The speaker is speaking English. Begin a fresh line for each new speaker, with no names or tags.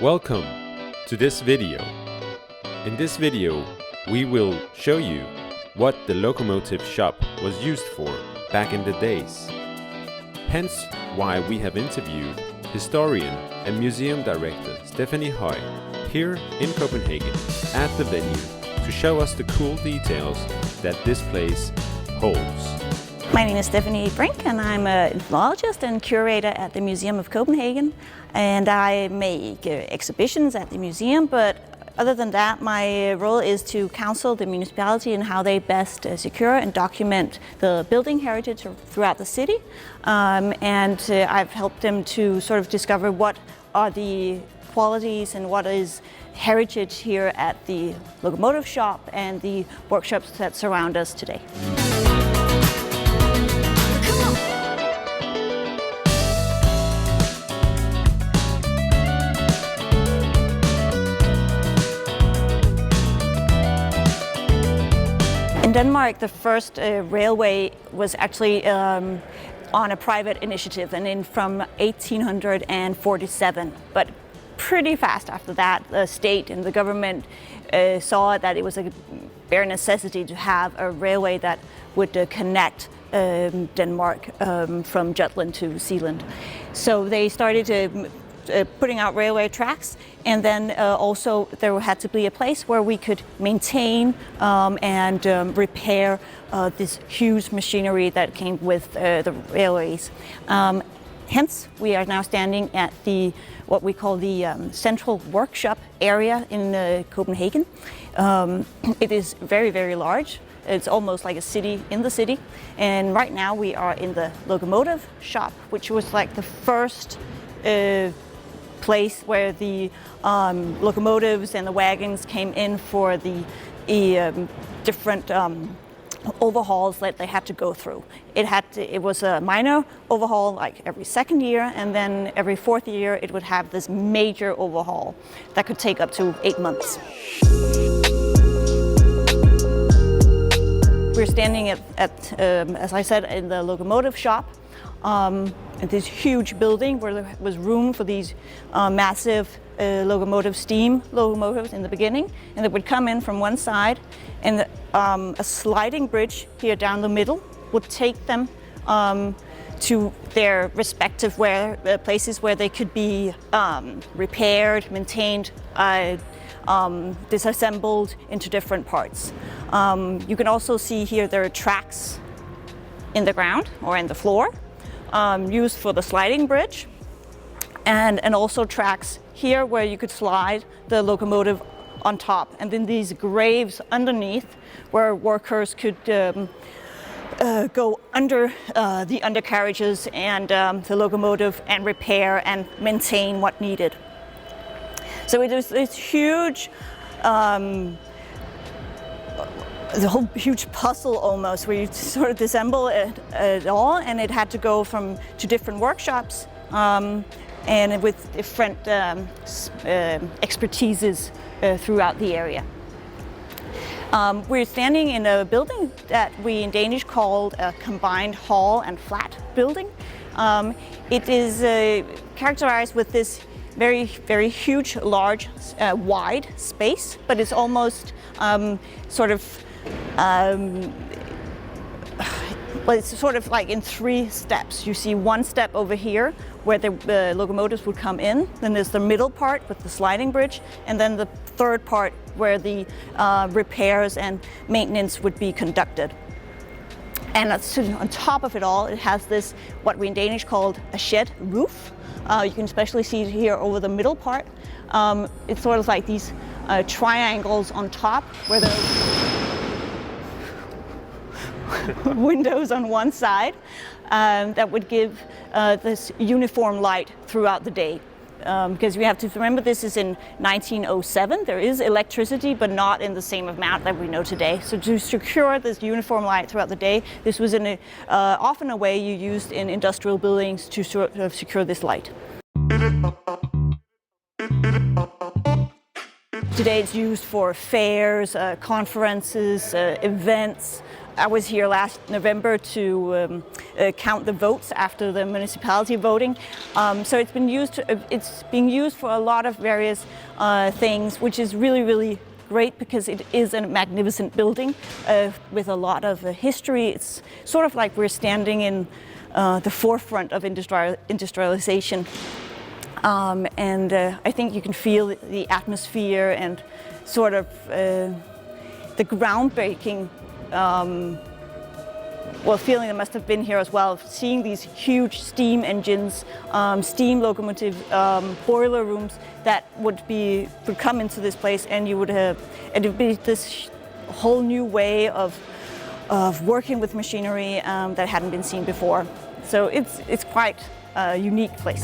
Welcome to this video. In this video, we will show you what the Locomotive shop was used for back in the days. Hence why we have interviewed historian and museum director Stefanie here in Copenhagen at the venue to show us the cool details that this place holds.
My name is Stefanie Brink and I'm an ethnologist and curator at the Museum of Copenhagen, and I make exhibitions at the museum, but other than that my role is to counsel the municipality in how they best secure and document the building heritage throughout the city, and I've helped them to sort of discover what are the qualities and what is heritage here at the Locomotive shop and the workshops that surround us today. In Denmark, the first railway was actually on a private initiative and from 1847. But pretty fast after that, the state and the government saw that it was a bare necessity to have a railway that would connect Denmark from Jutland to Zealand. So they started putting out railway tracks, and then also there had to be a place where we could maintain and repair this huge machinery that came with the railways. Hence, we are now standing at what we call the central workshop area in Copenhagen. It is very, very large. It's almost like a city in the city. And right now we are in the Locomotive shop, which was like the first place where the locomotives and the wagons came in for the different overhauls that they had to go through. It was a minor overhaul like every second year, and then every fourth year it would have this major overhaul that could take up to 8 months. We're standing at as I said, in the Locomotive shop. In this huge building where there was room for these massive locomotive steam locomotives in the beginning, and they would come in from one side, and a sliding bridge here down the middle would take them to their respective places where they could be repaired, maintained, disassembled into different parts. You can also see here there are tracks in the ground or in the floor, used for the sliding bridge, and also tracks here where you could slide the locomotive on top, and then these graves underneath where workers could go under the undercarriages and the locomotive and repair and maintain what needed. So it was this huge the whole huge puzzle almost, where you sort of disassemble it all, and it had to go to different workshops and with different expertises throughout the area. We're standing in a building that we in Danish called a combined hall and flat building. It is characterized with this very, very huge, large, wide space, but it's almost sort of well, it's sort of like in 3 steps. You see one step over here where the locomotives would come in, then there's the middle part with the sliding bridge, and then the third part where the repairs and maintenance would be conducted. And on top of it all, it has this, what we in Danish called a shed roof. You can especially see it here over the middle part. It's sort of like these triangles on top where the windows on one side that would give this uniform light throughout the day. Because we have to remember this is in 1907. There is electricity, but not in the same amount that we know today. So to secure this uniform light throughout the day, this was often a way you used in industrial buildings to sort of secure this light. Today it's used for fairs, conferences, events, I was here last November to count the votes after the municipality voting. So it's being used for a lot of various things, which is really, really great because it is a magnificent building with a lot of history. It's sort of like we're standing in the forefront of industrialization. And I think you can feel the atmosphere and sort of the groundbreaking feeling that must have been here as well, seeing these huge steam engines, steam locomotive boiler rooms that would come into this place, and it would be this whole new way of working with machinery that hadn't been seen before. So it's quite a unique place.